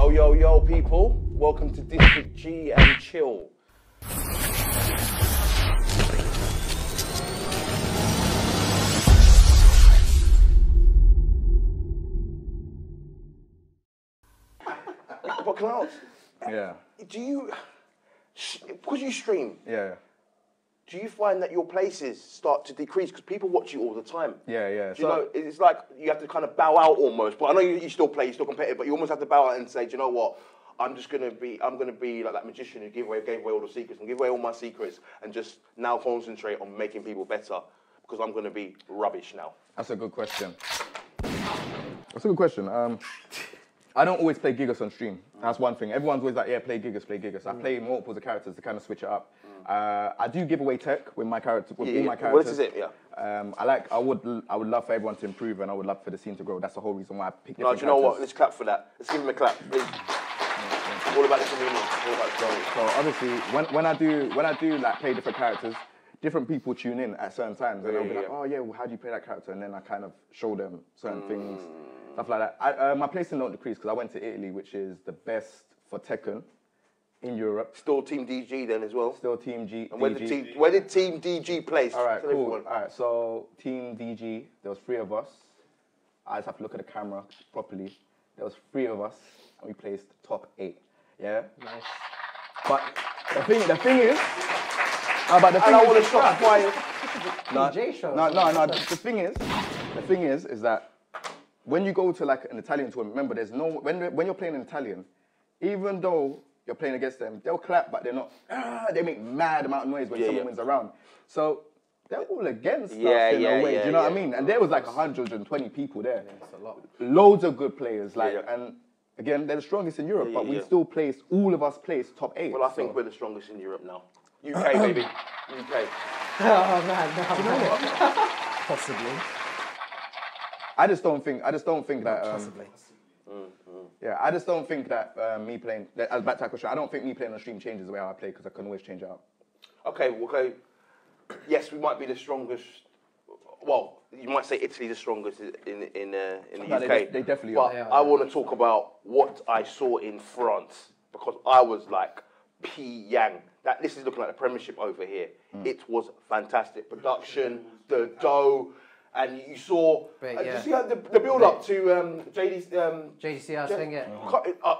Yo, yo, yo, people. Welcome to District G and Chill. But can I ask? Yeah. Do you, because you stream, Yeah. do you find that your places start to decrease? Because people watch you all the time. Yeah, yeah. Do you know, it's like you have to kind of bow out almost. But I know you still play, you're still competitive, but you almost have to bow out and say, do you know what? I'm gonna be like that magician who gave away all the secrets and give away all my secrets and just now concentrate on making people better because I'm gonna be rubbish now. That's a good question. That's a good question. I don't always play Gigas on stream. That's one thing. Everyone's always like, yeah, play Gigas, play Gigas. I play multiples of characters to kind of switch it up. I do give away tech with my character, with all my characters. What is it? Yeah. I would love for everyone to improve and I would love for the scene to grow. That's the whole reason why I picked different No, do you know what? characters. Let's clap for that. Let's give him a clap, please. All about the community. All about the community. So obviously, when I do like play different characters, different people tune in at certain times, and they'll be like, oh yeah, well, how do you play that character? And then I kind of show them certain things, stuff like that. My placing don't decrease because I went to Italy, which is the best for Tekken in Europe. Still Team DG then as well. Still Team G. And where did Team DG place? All right, Tell cool. everyone. All right, so Team DG, there was 3 of us. I just have to look at the camera properly. There was 3 of us, and we placed top 8. Yeah. Nice. But the thing is, I want to shock my PJ show. No. The thing is that when you go to like an Italian tournament, remember, there's no when you're playing in Italian, even though you're playing against them, they'll clap, but they're not. They make mad amount of noise when someone wins a round. So they're all against us in a way. Do you know what I mean? And there was like 120 people there. Yeah, that's a lot. Loads of good players, and. Again, they're the strongest in Europe, but we still placed, all of us placed top 8. Well, I think we're the strongest in Europe now. UK, baby. UK. Oh man, no. You know what? Possibly. I just don't think that. Possibly. Yeah, I just don't think that me playing. As back to that question, I don't think me playing on stream changes the way I play because I can always change it up. Okay. Yes, we might be the strongest. Well, you might say Italy the strongest in the UK. They definitely are. But I want to talk about what I saw in France because I was like, P-Yang. This is looking like the Premiership over here. It was fantastic. Production, the dough, and you saw... Did you see the build-up to JDCR thing, yeah.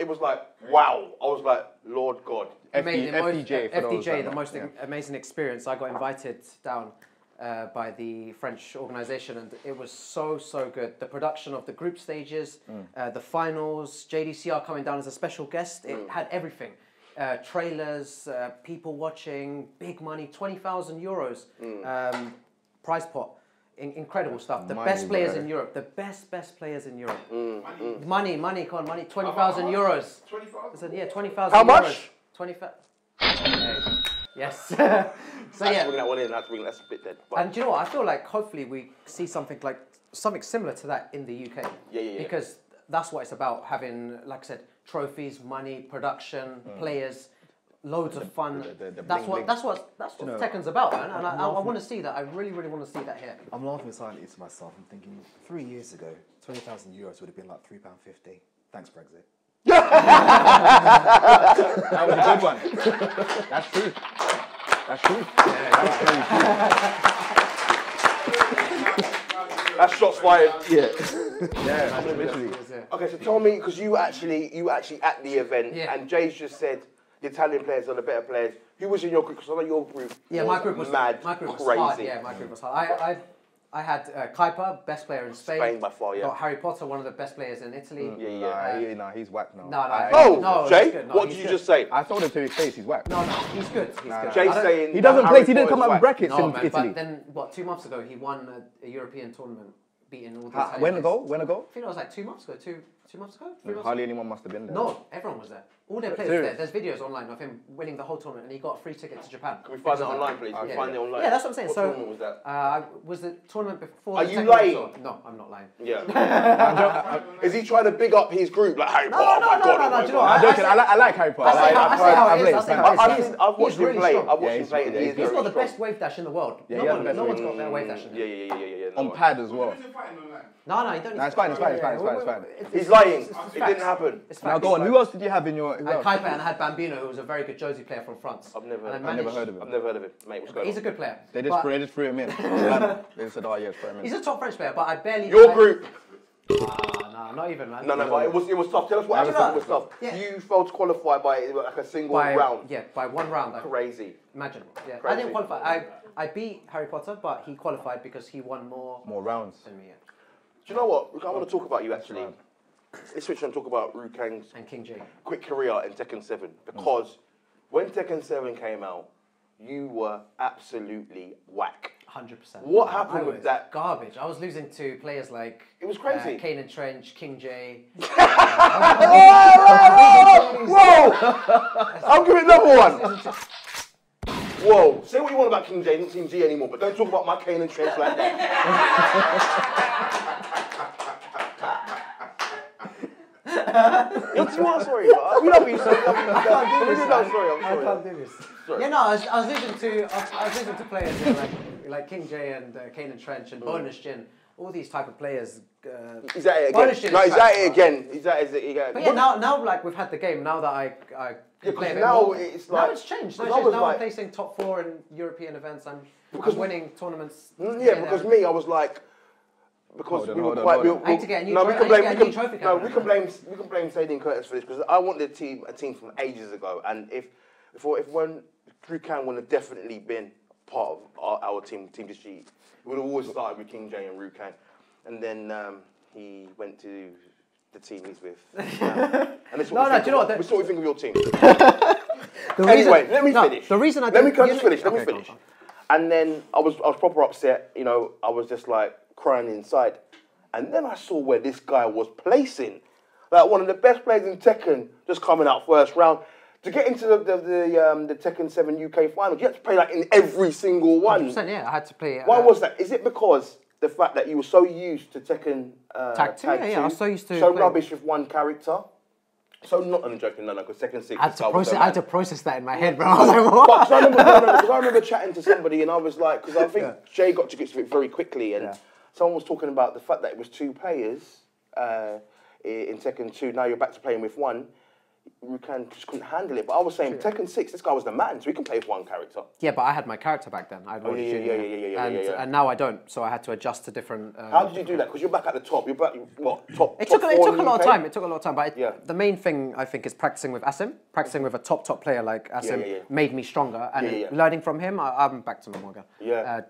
It was like, wow. I was like, Lord God. FDJ, the most amazing experience. I got invited down by the French organisation, and it was so good. The production of the group stages, the finals, JDCR coming down as a special guest, it had everything. Trailers, people watching, big money, 20,000 euros prize pot. Incredible stuff. The best players in Europe. The best players in Europe. Money, 20,000 euros. 20,000? Yeah, 20,000 euros. How much? 20,000. Yes. So yeah, bring that one in. That's a bit dead. But. And do you know what? I feel like hopefully we see something similar to that in the UK. Yeah. Because that's what it's about. Having, like I said, trophies, money, production, players, loads of fun. That's what Tekken's about, man. And I want to see that. I really want to see that here. I'm laughing silently to myself. I'm thinking 3 years ago, 20,000 euros would have been like £3.50. Thanks, Brexit. That was a good one. That's true. Yeah, that's shots fired. Yeah, literally. Okay, so tell me, because you actually at the event, and Jay's just said the Italian players are the better players. Who was in your group? Because I know your group. Yeah, my group was mad, my group was crazy. hard. Yeah, my group was hard. I had Kuiper, best player in Spain. Spain by far, yeah. Got Harry Potter, one of the best players in Italy. Nah, he's whack now. No, Jay, good. No, what did you just say? I told him to his face, he's whack. No, he's good. He's good. Jay's saying he doesn't place. He didn't come out with brackets in Italy. But then, 2 months ago, he won a European tournament, beating all the Italian When players. ago? I think it was like 2 months ago. 2 months ago? 3 months Hardly ago? anyone must have been there. No, everyone was there. All their players were there. There's videos online of him winning the whole tournament, and he got a free ticket to Japan. Can we find that online, please? Can we find it online? Yeah, that's what I'm saying. What tournament was that? Was the tournament before? Are the you Tekken lying? Tour? No, I'm not lying. Yeah. Is he trying to big up his group like Harry Potter? No. Do you know what? I'm joking. I like Harry Potter. I've watched him play. I've watched him play, and He's got the best wave dash in the world. No one's got better wave dash. Yeah. On pad as well. No, you don't. It's fine. He's lying. It's It didn't happen. It's Now facts. go on. Who else did you have in your? I had Kuiper and I had Bambino, who was a very good Josie player from France. I've never heard of him. I've never heard of him, mate. What's going He's on? a good player. They But just threw him in. They said, "Oh yeah, throw him in." he's a top French player, but I barely. Your group. No, not even, man. No, but it was tough. Tell us what happened. It was tough. Yeah. You failed to qualify by like a single round. Yeah, by one round. Crazy. Imagine. Yeah. I Crazy. didn't qualify. I beat Harry Potter, but he qualified because he won more rounds. than me. Yeah. Do you know what? I want to talk about you actually. Let's switch and talk about Rukang's And King J. quick career in Tekken 7 because when Tekken 7 came out, you were absolutely whack. 100%. What happened with that? Garbage. I was losing to players like It was crazy. Kane and Trench, King J. Whoa! I'll give it another one. Whoa! Say what you want about King J, not Team G anymore, but don't talk about my Kane and Trench like that. It's your story, bro. We love you, so we love you. I can't do this. Sorry. Yeah, no, I was losing to players like King J and Kane and Trench and Bonus Jin. All these type of players. Is that it Bonus again? Jin No, is is that trash, it again? Is that it again? But yeah, now like we've had the game. Now that I can play a bit now more. it's like Now it's changed. Now, because I was I'm like- placing top 4 in European events. I'm winning tournaments. Yeah, because me, I was like, because we were quite. I need to get a new no, we trophy. can I need to blame. get a new trophy No, cabinet. we can blame Sadie Curtis for this because I wanted a team from ages ago, and if when Drew Can would have definitely been part of our team, Team District, it would have always started with King J and Rukan, and then he went to the team he's with. And that's what No, do you know what? That's what we think of your team. The Anyway, reason- let me no, finish. The reason I Let me didn't- just finish. Let me Okay, go on, finish. go on. And then I was proper upset. You know, I was just like crying inside. And then I saw where this guy was placing, like one of the best players in Tekken, just coming out first round. To get into the Tekken 7 UK finals, you had to play like in every single one. 100%, yeah, I had to play. Why was that? Is it because the fact that you were so used to Tekken Tag 2? Yeah, I was so used to so playing- rubbish with one character. So not I'm joking, no, because Tekken 6. I had, to was process, the I had man. to process that in my head, bro. I was like, what? But because I remember chatting to somebody and I was like, because I think Jay got to grips with it very quickly, and someone was talking about the fact that it was 2 players in Tekken 2. Now you're back to playing with one. Rukan just couldn't handle it. But I was saying, Tekken 6, this guy was the man, so he can play with one character. Yeah, but I had my character back then. I had Roger Jr. And now I don't, so I had to adjust to different. How did you do that? Because you're back at the top. You're back, what, top It top took a 4 lot in of the UK? time. It took a lot of time, but Yeah. the main thing I think is practicing with Asim. Practicing with a top player like Asim made me stronger, and learning from him, I'm back to normal again. Yeah.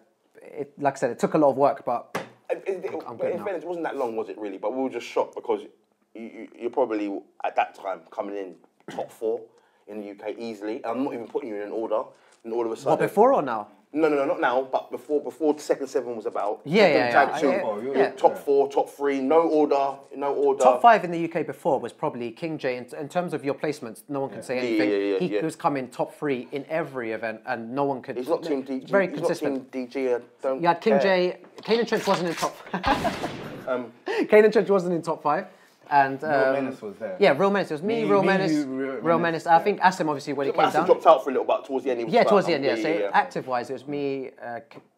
Like I said, it took a lot of work, but But in fairness, it wasn't that long, was it really? But we were just shocked because you're probably, at that time, coming in top 4 in the UK easily. I'm not even putting you in an order. And all of a sudden... what, before or now? No, not now, but before Tekken 7 was about. Yeah, Tag 2, yeah. top 4, top 3, no order. Top 5 in the UK before was probably King J. In terms of your placements, no one can say anything. He was coming top 3 in every event, and no one could. He's not Team DG. Very he's consistent. Not Team DG. I don't You had King care. J. Kane and Trench wasn't in top. Kane and Trench wasn't in top 5. And Real Menace was there. Yeah, Real Menace. It was me, Real Menace, Real Menace. I think Asim obviously when he came But down. dropped out for a little bit towards the end. He was Yeah, like, towards the end. Yeah. okay, So active-wise, it was me,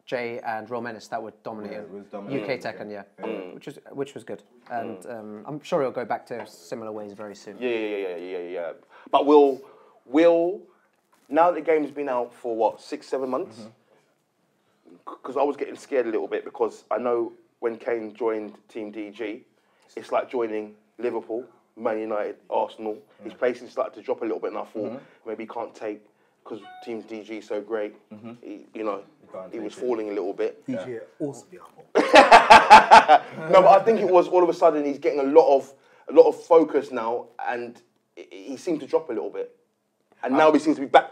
Jay, and Real Menace that would dominate it was dominating, UK Tekken. Yeah, which was good, and I'm sure it'll go back to similar ways very soon. Yeah. But will now that the game's been out for what 6-7 months? Because I was getting scared a little bit because I know when Kane joined Team DG, it's like joining Liverpool, Man United, Arsenal. His placing started to drop a little bit, and I thought maybe he can't take because Team DG is so great. He was falling a little bit. DJ also be humble. No, but I think it was all of a sudden he's getting a lot of focus now, and he seemed to drop a little bit, and now he seems to be back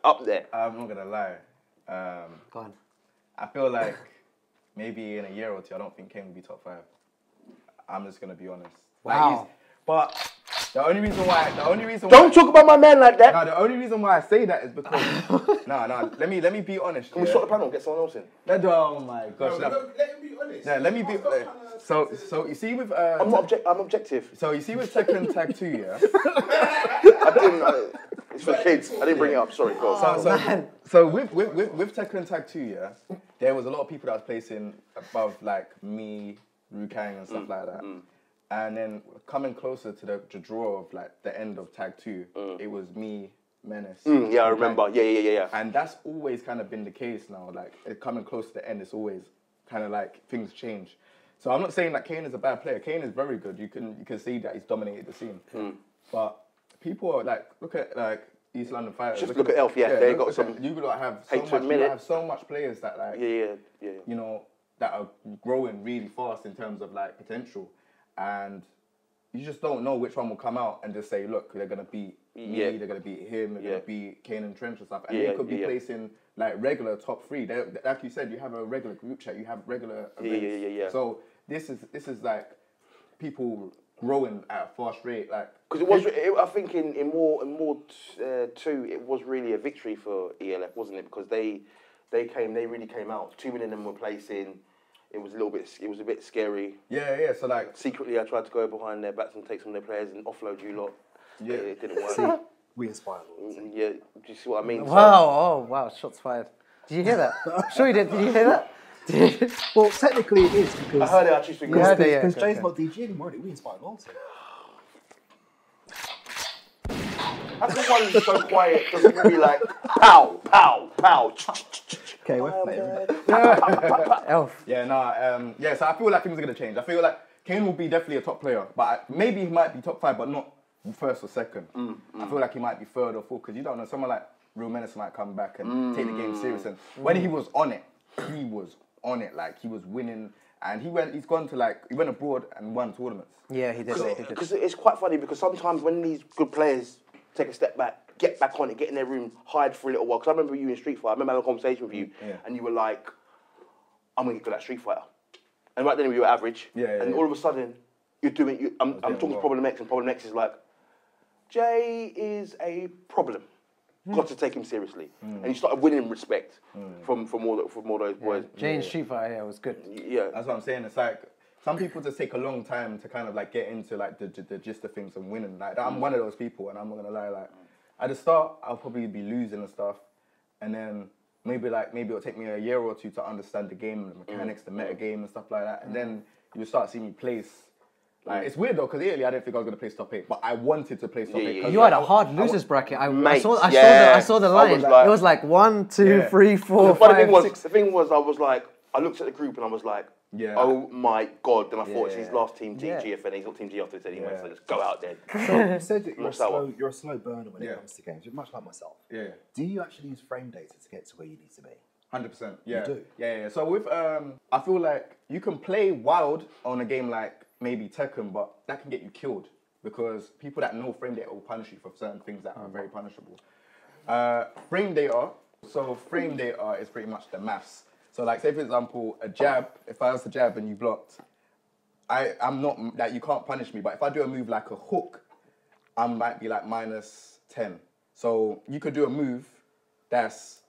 up there. I'm not gonna lie. Go on. I feel like maybe in a year or two, I don't think Kane will be top 5. I'm just gonna be honest. Wow. But the only reason why. Don't talk about my man like that. No, the only reason why I say that is because. no. Let me be honest. Can we stop the panel and get someone else in? Oh my gosh. Let him be honest. No, let me be. So you see with. I'm objective. So you see with Tekken Tag 2, yeah. I didn't. It's for kids. I didn't bring it up. Sorry, go on. So with Tekken Tag 2, yeah, there was a lot of people that was placing above like me, Rukang and stuff like that. And then coming closer to the draw of like the end of tag 2, it was me, Menace. Yeah, I remember. Yeah. And that's always kind of been the case now. Like coming close to the end, it's always kind of like things change. So I'm not saying that Kane is a bad player. Kane is very good. You can see that he's dominated the scene. But people are like, look at like East London Fighters. Just look at Elf. Yeah, they got some. You have so much players that like. Yeah. You know, that are growing really fast in terms of like potential, and you just don't know which one will come out and just say, look, they're gonna beat me, they're gonna beat him, they're gonna beat Kane and Trench and stuff, and they could be placing like regular top 3. Like you said, you have a regular group chat, you have regular events. Yeah. So this is like people growing at a fast rate, like because it was. I think in more 2, it was really a victory for ELF, wasn't it? Because they really came out. Too many of them were placing. It was a bit scary. Yeah. So like secretly, I tried to go behind their backs and take some of their players and offload you lot. Yeah, it didn't work. See, we inspire. Yeah, do you see what I mean? Wow, shots fired. Did you hear that? Sure you did. Did you hear that? Well, technically it is because I heard it actually. Because Jay's not DJing anymore. We inspire goals. How come one's so quiet? Doesn't be like pow, pow, pow. Okay, we're playing. Elf. Yeah, so I feel like things are going to change. I feel like Kane will be definitely a top player, but maybe he might be top 5, but not first or second. I feel like he might be third or fourth, because you don't know, someone like Real Menace might come back and take the game serious. And when he was on it, like he was winning, and he went abroad and won tournaments. Yeah, he did. Because it's quite funny, because sometimes when these good players take a step back, get back on it, get in their room, hide for a little while. Because I remember you in Street Fighter. I remember having a conversation with you, and you were like, I'm going to get good at Street Fighter. And right then we were average. And all of a sudden, I'm talking to Problem X, and Problem X is like, Jay is a problem. Got to take him seriously. And you started winning respect from all those boys. Jay in Street Fighter, was good. Yeah. That's what I'm saying. It's like, some people just take a long time to kind of like get into like the gist of things and winning. Like I'm one of those people, and I'm not gonna lie. Like at the start, I'll probably be losing and stuff, and then maybe it'll take me a year or 2 to understand the game, the mechanics, the meta game and stuff like that, and then you start seeing me place. Like it's weird though, because earlier I didn't think I was gonna place top 8, but I wanted to place top 8. You had a hard losers bracket. I saw the line. Like, it was like 1, 2, 3, 4, the 5, 6. The thing was, I was like, I looked at the group and I was like, oh my God. Then I thought, it's his last team GFN. He's not team G after this anyway, so just go out there. So you said that you're a slow burner when it comes to games. You're much like myself. Yeah. Do you actually use frame data to get to where you need to be? 100%. Yeah. You do? Yeah. So with I feel like you can play wild on a game like maybe Tekken, but that can get you killed, because people that know frame data will punish you for certain things that are very punishable. Frame data is pretty much the maths. So like, say for example, a jab, if I was to jab and you blocked, I'm not, that you can't punish me, but if I do a move like a hook, I might be like -10. So you could do a move that's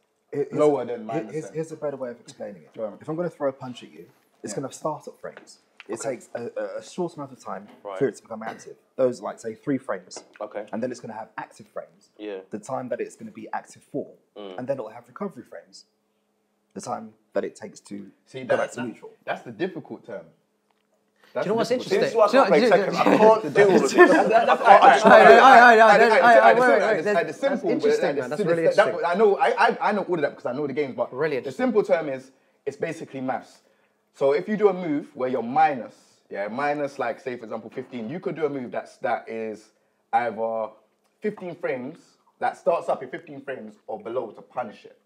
lower than -10. Here's a better way of explaining it. If I'm going to throw a punch at you, it's going to start at frames. It takes a short amount of time for it to become active. Those, like, say, 3 frames. Okay. And then it's going to have active frames. Yeah. The time that it's going to be active for. And then it'll have recovery frames. The time that it takes to go back to neutral. That's the difficult term. Do you know what's interesting? This is why I can't play Tekken. I can't do all of this. That's interesting, man. That's really interesting. I know all of that because I know the games, but really the simple term is, it's basically maths. So if you do a move where you're minus like, say for example 15, you could do a move that is either 15 frames, that starts up in 15 frames or below to punish it.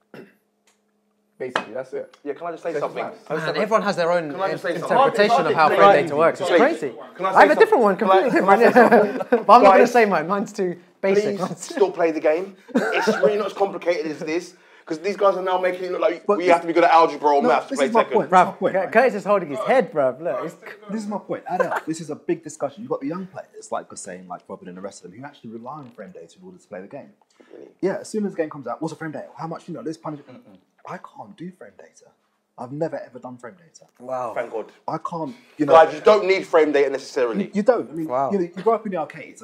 Basically, that's it. Yeah, can I just say something? Man, everyone has their own interpretation of how frame data works. It's crazy. I have a different one completely. But I'm not going to say mine. Mine's too basic. Please still play the game. It's really not as complicated as this. Because these guys are now making it look like we have to be good at algebra or maths to play Tekken. Bruv, Curtis is holding his head, bruv. Look, this is my point. This is a big discussion. You've got the young players, like you're saying, like Robin and the rest of them, who actually rely on frame data in order to play the game. Really? Yeah, as soon as the game comes out, what's a frame data? How much, this punishment? I can't do frame data. I've never ever done frame data. Wow. Thank God. I can't, Guys, you don't need frame data necessarily. You don't. I mean, wow. You grow up in the arcades,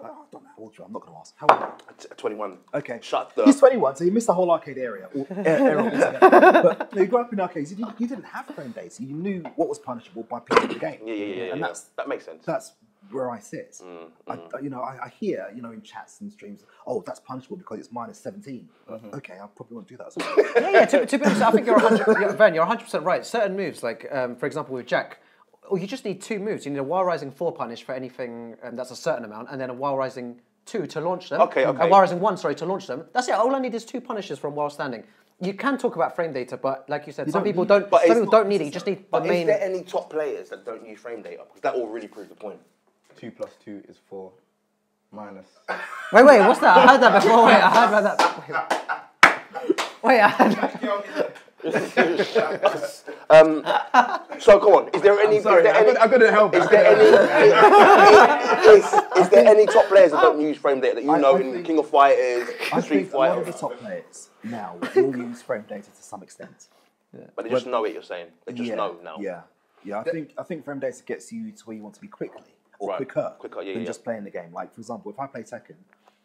I don't know how old you are. I'm not going to ask. How old are you? 21. Okay. Shut the. He's 21, so he missed the whole arcade area. But you grew up in arcades. You didn't have frame data. You knew what was punishable by playing the game. Yeah. And that makes sense. That's where I sit. I hear, in chats and streams, oh, that's punishable because it's minus 17. Okay, I probably won't do that. To be honest, I think you're 100% right. Certain moves, like for example with Jack, you just need 2 moves. You need a Wild Rising 4 punish for anything that's a certain amount, and then a Wild Rising 2 to launch them. Okay. A Wild Rising 1, sorry, to launch them. That's it. All I need is 2 punishes from while standing. You can talk about frame data, but like you said, some people don't need it. You just need the main. Is there any top players that don't use frame data? Because that will really prove the point. 2 plus 2 is 4 minus. Wait, what's that? I heard that before. Wait, I heard about that. Wait, I heard that. So come on, is there any? I couldn't help it. Is there any top players that don't use frame data that in King of Fighters, Street Fighter? A lot of the top players now will use frame data to some extent. But they just know it. You're saying they just know now. Yeah. I think frame data gets you to where you want to be quickly or quicker than just playing the game. Like for example, if I play Tekken,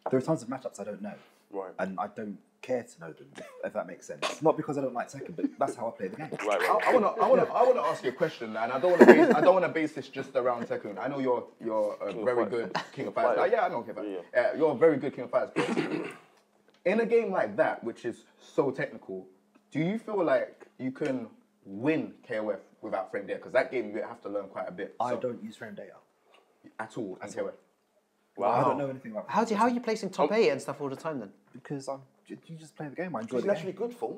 there are tons of matchups I don't know. Right. And I don't care to know them, if that makes sense. Not because I don't like Tekken, but that's how I play the game. Right. I want to ask you a question, and I don't want to base this just around Tekken. I know you're a very good King of Fighters. Yeah, I know King of Fighters. Yeah, you're a very good King of Fighters. In a game like that, which is so technical, do you feel like you can win KOF without frame data? Because that game you have to learn quite a bit. I don't use frame data at all in KOF. Wow. I don't know anything about. How are you placing top 8 and stuff all the time then? Because you just play the game. I enjoy It's the actually game. good for.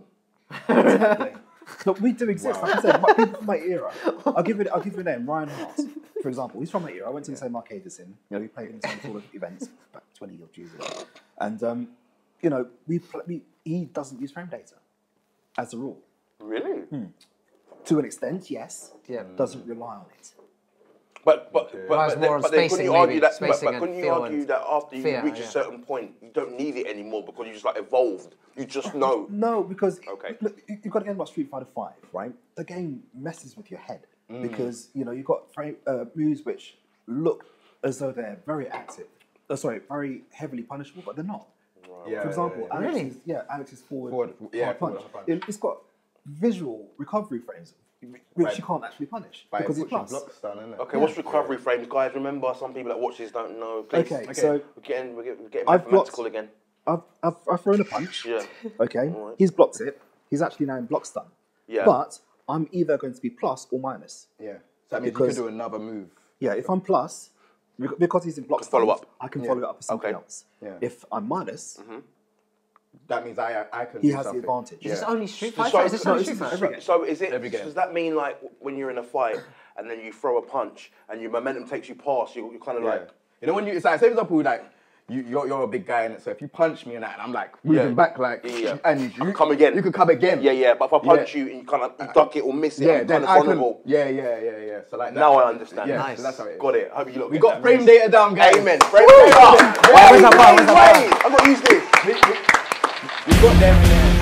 Look, we do exist. Like I said, people from my era. I'll give you a name. Ryan Hart, for example. He's from my era. I went to the same arcade as him. We played in the same sort of events about 20 odd years ago. And he doesn't use frame data as a rule. Really? To an extent, yes. Yeah. Doesn't rely on it. But then couldn't you argue that? But Spacing couldn't you argue that after you reach a certain point, you don't need it anymore because you just evolved. You just know. No, because Okay. look, you've got to get about Street Fighter 5, right? The game messes with your head because you've got moves which look as though they're very active. Very heavily punishable, but they're not. Yeah, For example, Alex's forward hard punch. It's got visual recovery frames, which you can't actually punish because it's plus. Blocks done, isn't it? Okay, what's recovery frames, guys? Remember, some people that watch this don't know. Please. Okay, so we're getting mathematical again. I've thrown a punch. Yeah. Okay. Right. He's blocked it. He's actually now in block stun. Yeah. But I'm either going to be plus or minus. Yeah. So that means you can do another move. Yeah. If I'm plus, because he's in block stun, follow up. I can follow it up with something Okay. else. Yeah. If I'm minus, That means I can. he do has something. the advantage. Is this only Street Fighter? Is this only Street Fighter? So is it? Every game. Does that mean like when you're in a fight and then you throw a punch and your momentum takes you past, you're kind of like. You know when it's like, say for example, like you're a big guy in it, so if you punch me and that, and I'm like moving back and you come again. You could come again. Yeah. But if I punch you and you kind of duck it or miss it, I'm then kind of vulnerable. Yeah. So like that. Now I understand. Yeah, Nice. so that's how it is. Got it. I hope you look. We got frame data down, guys. Amen. Frame data. Where's that bar? Wait, I've got to use this. We got them in there.